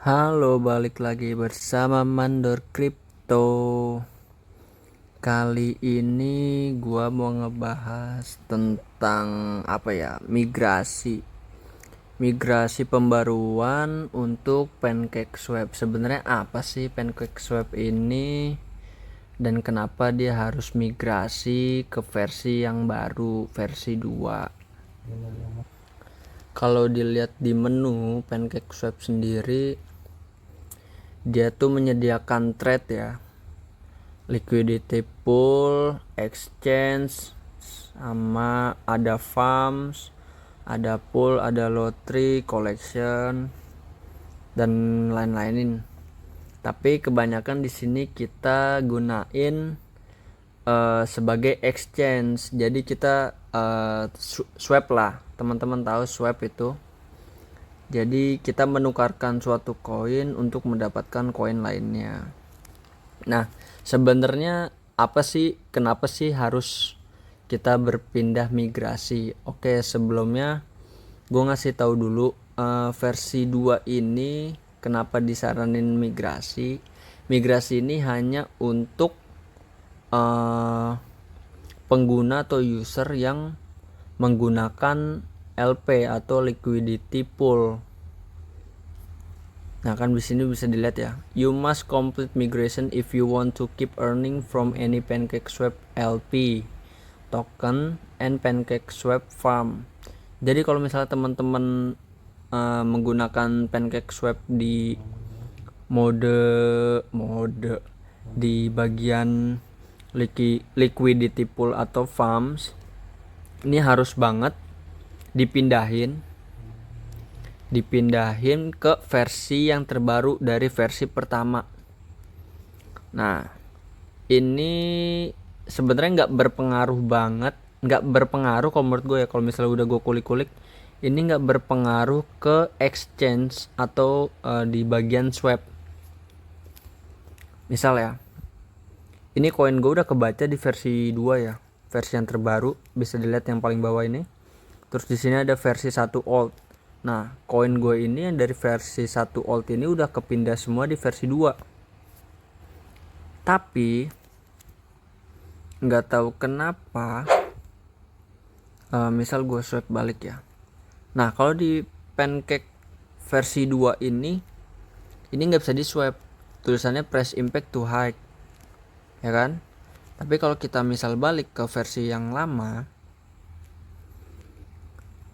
Halo, balik lagi bersama Mandor Crypto. Kali ini gua mau ngebahas tentang migrasi. Migrasi pembaruan untuk PancakeSwap. Sebenarnya apa sih PancakeSwap ini dan kenapa dia harus migrasi ke versi yang baru, versi 2? Kalau dilihat di menu PancakeSwap sendiri, dia tuh menyediakan trade ya, liquidity pool, exchange, sama ada farms, ada pool, ada lottery, collection, dan lain-lainin. Tapi kebanyakan di sini kita gunain sebagai exchange. Jadi kita swap lah. Teman-teman tahu swap itu. Jadi kita menukarkan suatu koin untuk mendapatkan koin lainnya. Nah, sebenarnya kenapa sih harus kita berpindah migrasi? Oke, sebelumnya gue ngasih tahu dulu versi 2 ini kenapa disaranin migrasi. Migrasi ini hanya untuk pengguna atau user yang menggunakan LP atau liquidity pool. Nah, kan di sini bisa dilihat ya. You must complete migration if you want to keep earning from any PancakeSwap LP token and PancakeSwap farm. Jadi kalau misalnya teman-teman menggunakan PancakeSwap di mode di bagian liquidity pool atau farms, ini harus banget dipindahin ke versi yang terbaru dari versi pertama. Nah, ini sebenarnya nggak berpengaruh kalau menurut gue ya. Kalau misalnya udah gue kulik-kulik, ini nggak berpengaruh ke exchange atau di bagian swap. Misal ya, ini koin gue udah kebaca di versi 2 ya, versi yang terbaru, bisa dilihat yang paling bawah ini. Terus di sini ada versi 1 old. Nah, koin gue ini yang dari versi 1 old ini udah kepindah semua di versi 2. Tapi nggak tahu kenapa misal gue swap balik ya. Nah, kalau di Pancake versi 2 ini nggak bisa di swap. Tulisannya press impact to hide, ya kan? Tapi kalau kita misal balik ke versi yang lama,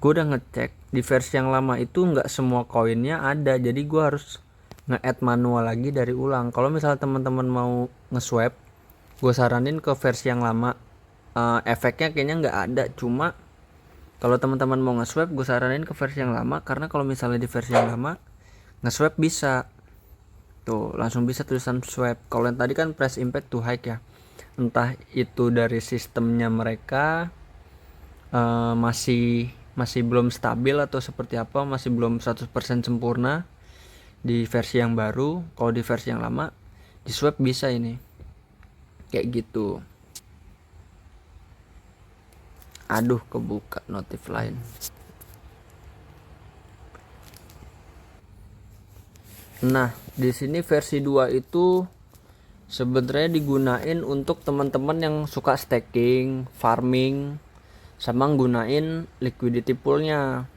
gue udah ngecek di versi yang lama itu nggak semua koinnya ada, jadi gue harus nge-add manual lagi dari ulang. Kalau misalnya teman-teman mau nge-swap, gue saranin ke versi yang lama. Efeknya kayaknya nggak ada, cuma kalau teman-teman mau nge-swap, gue saranin ke versi yang lama, karena kalau misalnya di versi yang lama nge-swap bisa tuh langsung bisa tulisan swap. Kalau yang tadi kan press impact to hide ya, entah itu dari sistemnya mereka masih belum stabil atau seperti apa, masih belum 100% sempurna di versi yang baru. Kalau di versi yang lama di swap bisa ini kayak gitu. Aduh, kebuka notif lain. Nah, di sini versi 2 itu sebenarnya digunain untuk teman-teman yang suka staking, farming, sama gunain liquidity poolnya.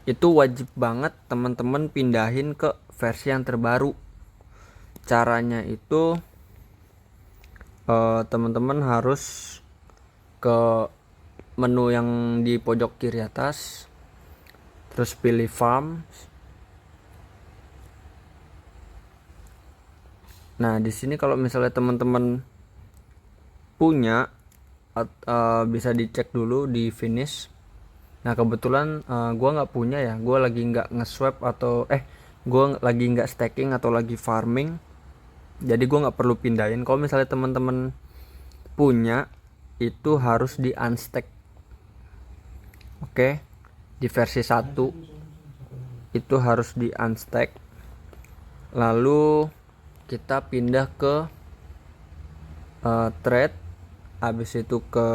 Itu wajib banget teman-teman pindahin ke versi yang terbaru. Caranya itu teman-teman harus ke menu yang di pojok kiri atas, terus pilih farm. Nah, di sini kalau misalnya teman-teman punya bisa dicek dulu di finish. Nah, kebetulan gue nggak punya ya, gue lagi nggak nge-swap atau gue lagi nggak staking atau lagi farming, jadi gue nggak perlu pindahin. Kalau misalnya teman-teman punya, itu harus di unstack. Oke, di versi 1 itu harus di unstack, lalu kita pindah ke trade, habis itu ke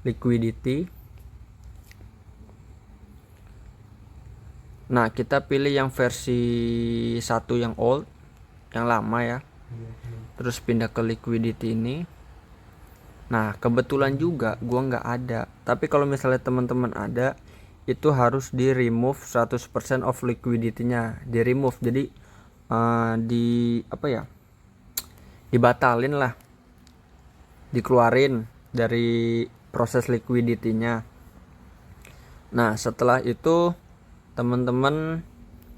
liquidity. Nah, kita pilih yang versi 1 yang old, yang lama ya. Terus pindah ke liquidity ini. Nah, kebetulan juga gua nggak ada. Tapi kalau misalnya teman-teman ada, itu harus di remove 100% of liquidity-nya, di remove. Jadi di apa ya? Dibatalin lah. Dikeluarin dari proses liquidity-nya. Nah, setelah itu teman-teman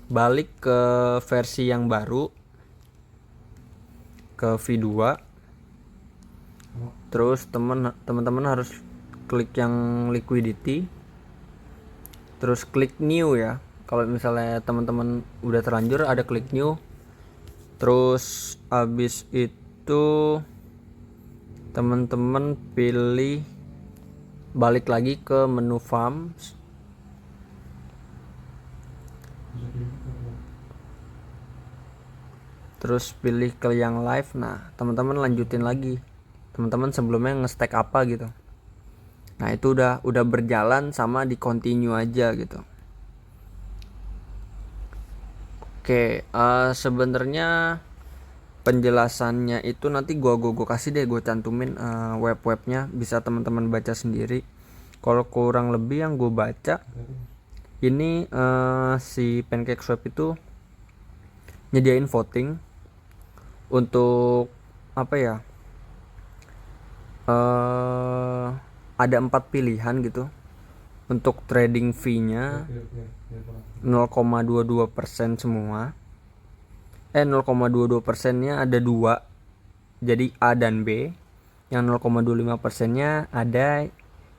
balik ke versi yang baru, ke V2. Terus teman-teman harus klik yang liquidity, terus klik new ya. Kalau misalnya teman-teman udah terlanjur ada klik new, terus habis itu teman-teman pilih balik lagi ke menu farms, terus pilih ke yang live. Nah, teman-teman lanjutin lagi, teman-teman sebelumnya nge-stack apa gitu. Nah, itu udah berjalan sama di continue aja gitu. Oke, sebenarnya penjelasannya itu nanti gua kasih deh, gue cantumin webnya, bisa teman-teman baca sendiri. Kalau kurang lebih yang gue baca ini, si PancakeSwap itu nyediain voting untuk apa ya, ada 4 pilihan gitu. Untuk trading fee-nya 0,22% semua. 0,22%-nya ada 2, jadi A dan B. Yang 0,25%-nya ada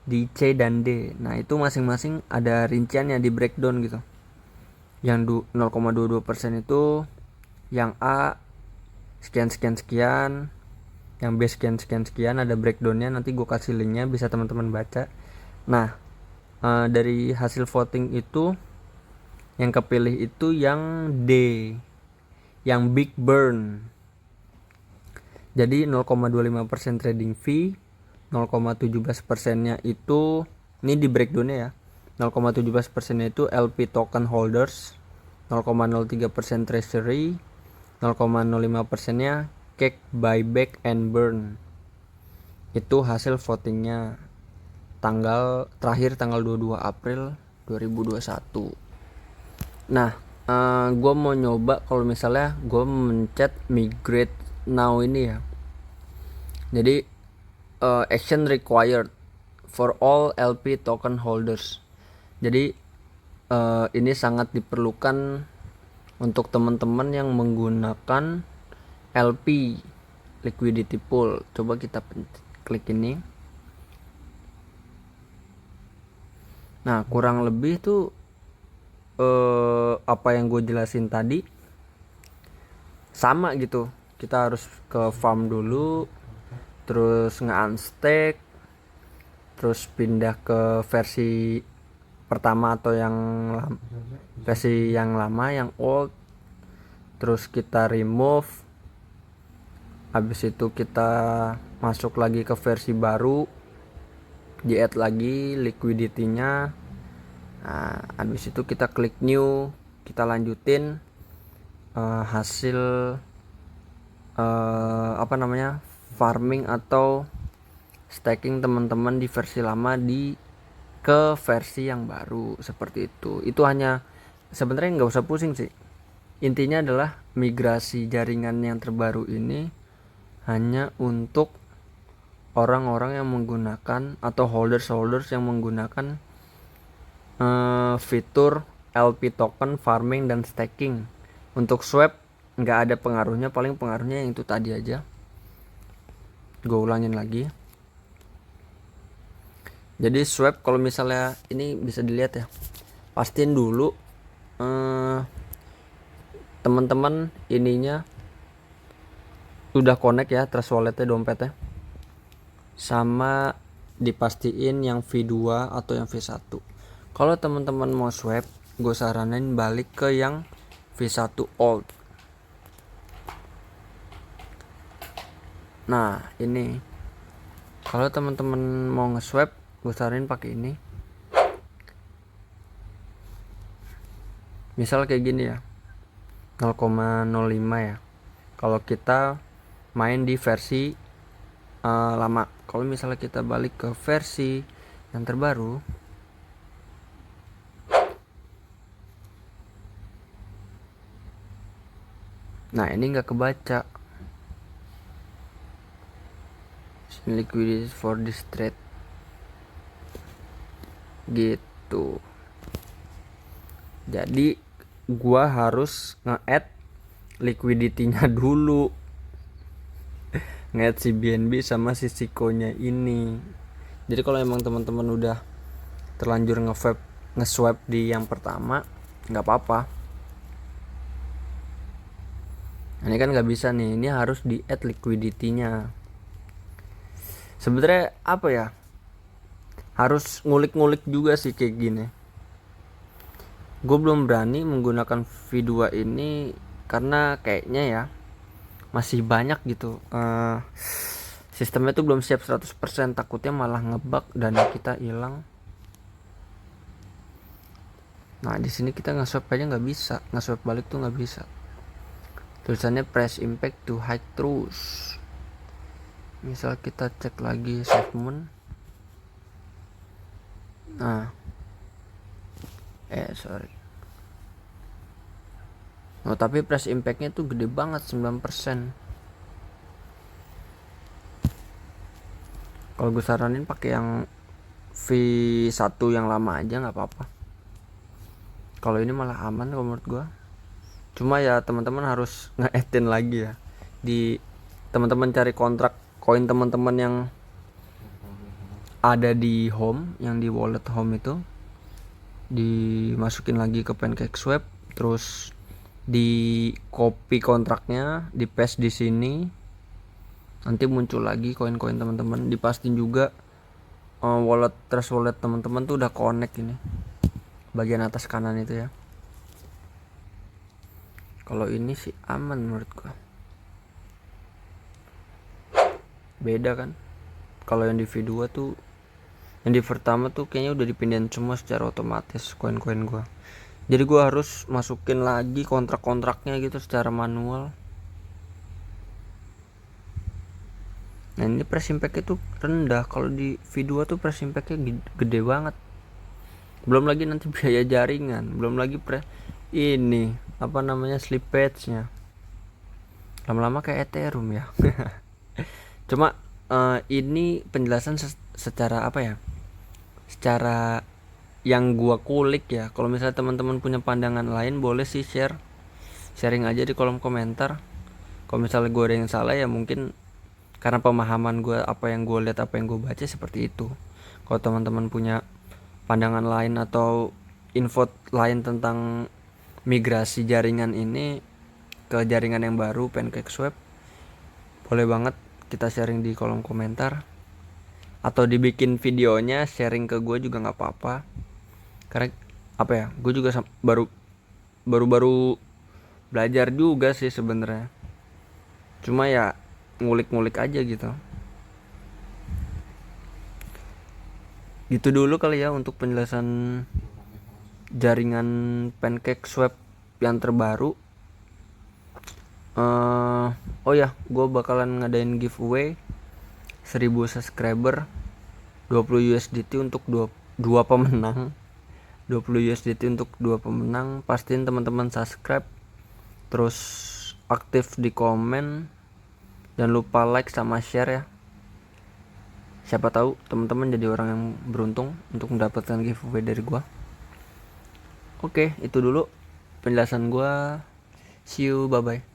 di C dan D. Nah, itu masing-masing ada rinciannya di breakdown gitu. Yang 0,22% itu yang A sekian sekian sekian, yang B sekian sekian sekian, ada breakdownnya. Nanti gue kasih linknya, bisa teman-teman baca. Nah, dari hasil voting itu yang kepilih itu yang D, yang big burn. Jadi 0,25% trading fee, 0,17%-nya itu, ini di breakdown-nya ya, 0,17%-nya itu LP token holders, 0,03% treasury, 0,05%-nya cake buyback and burn. Itu hasil votingnya terakhir tanggal 22 April 2021. Nah, gue mau nyoba kalau misalnya gue mencet migrate now ini ya. Jadi action required for all LP token holders. Jadi ini sangat diperlukan untuk teman-teman yang menggunakan LP liquidity pool. Coba kita klik ini. Nah, kurang lebih tuh apa yang gue jelasin tadi sama gitu. Kita harus ke farm dulu, terus nge-unstack, terus pindah ke versi pertama atau versi yang lama, yang old. Terus kita remove, habis itu kita masuk lagi ke versi baru, di add lagi liquidity-nya. Nah, habis itu kita klik new, kita lanjutin hasil farming atau stacking teman-teman di versi lama ke versi yang baru, seperti itu. Itu hanya sebenarnya nggak usah pusing sih. Intinya adalah migrasi jaringan yang terbaru ini hanya untuk orang-orang yang menggunakan atau holders yang menggunakan fitur LP token farming dan staking. Untuk swap nggak ada pengaruhnya, paling pengaruhnya yang itu tadi aja. Gue ulangin lagi. Jadi swap kalau misalnya ini bisa dilihat ya, pastiin dulu teman-teman ininya udah connect ya, trust walletnya, dompetnya, sama dipastiin yang V2 atau yang V1. Kalau teman-teman mau swap, gue saranin balik ke yang V1 old. Nah, ini kalau teman-teman mau nge-swap, gue saranin pakai ini. Misal kayak gini ya, 0,05 ya. Kalau kita main di versi lama. Kalau misalnya kita balik ke versi yang terbaru, nah ini nggak kebaca. Liquidity for this trade gitu. Jadi gua harus nge-add liquidity-nya dulu, nge-add si BNB sama si Siko-nya ini. Jadi kalau emang teman-teman udah terlanjur nge-swap di yang pertama, nggak apa-apa. Ini kan nggak bisa nih, ini harus di add liquidity-nya. Sebenarnya apa ya, harus ngulik-ngulik juga sih kayak gini. Gue belum berani menggunakan V2 ini karena kayaknya ya masih banyak gitu, sistemnya tuh belum siap 100%, takutnya malah ngebug dan kita hilang. Nah di sini kita nge-swap aja nggak bisa, nge-swap balik tuh nggak bisa. Tulisannya press impact to hide terus. Misal kita cek lagi SafeMoon. Nah, sorry. Oh tapi press impactnya tuh gede banget, 9%. Kalau gue saranin pakai yang V1 yang lama aja nggak apa-apa. Kalau ini malah aman kalau menurut gue. Cuma ya teman-teman harus nge-add-in lagi ya. Di teman-teman cari kontrak koin teman-teman yang ada di home, yang di wallet home itu, dimasukin lagi ke PancakeSwap, terus di copy kontraknya, di paste di sini, nanti muncul lagi koin-koin teman-teman. Dipastiin juga wallet trust wallet teman-teman tuh udah connect ini, bagian atas kanan itu ya. Kalau ini sih aman menurut gua. Beda kan, kalau yang di V2 tuh, yang di pertama tuh kayaknya udah dipindahin semua secara otomatis koin-koin gua. Jadi gua harus masukin lagi kontrak-kontraknya gitu secara manual. Nah ini press impact itu rendah, kalau di V2 tuh press impactnya gede banget. Belum lagi nanti biaya jaringan, belum lagi ini apa namanya slippage-nya. Lama-lama kayak Ethereum ya. Cuma ini penjelasan secara apa ya, secara yang gua kulik ya. Kalau misalnya teman-teman punya pandangan lain boleh sih sharing aja di kolom komentar. Kalau misalnya gua ada yang salah ya mungkin karena pemahaman gue, apa yang gue lihat, apa yang gue baca seperti itu. Kalau teman-teman punya pandangan lain atau info lain tentang migrasi jaringan ini ke jaringan yang baru PancakeSwap, boleh banget kita sharing di kolom komentar, atau dibikin videonya sharing ke gue juga nggak apa-apa. Karena apa ya, gue juga baru belajar juga sih sebenarnya. Cuma ya ngulik-ngulik aja gitu. Gitu dulu kali ya untuk penjelasan jaringan PancakeSwap yang terbaru. Oh ya, gue bakalan ngadain giveaway 1000 subscriber, 20 USDT untuk dua pemenang. 20 USDT untuk dua pemenang. Pastiin teman-teman subscribe, terus aktif di komen, jangan lupa like sama share ya. Siapa tahu teman-teman jadi orang yang beruntung untuk mendapatkan giveaway dari gua. Oke, itu dulu penjelasan gua. See you, bye bye.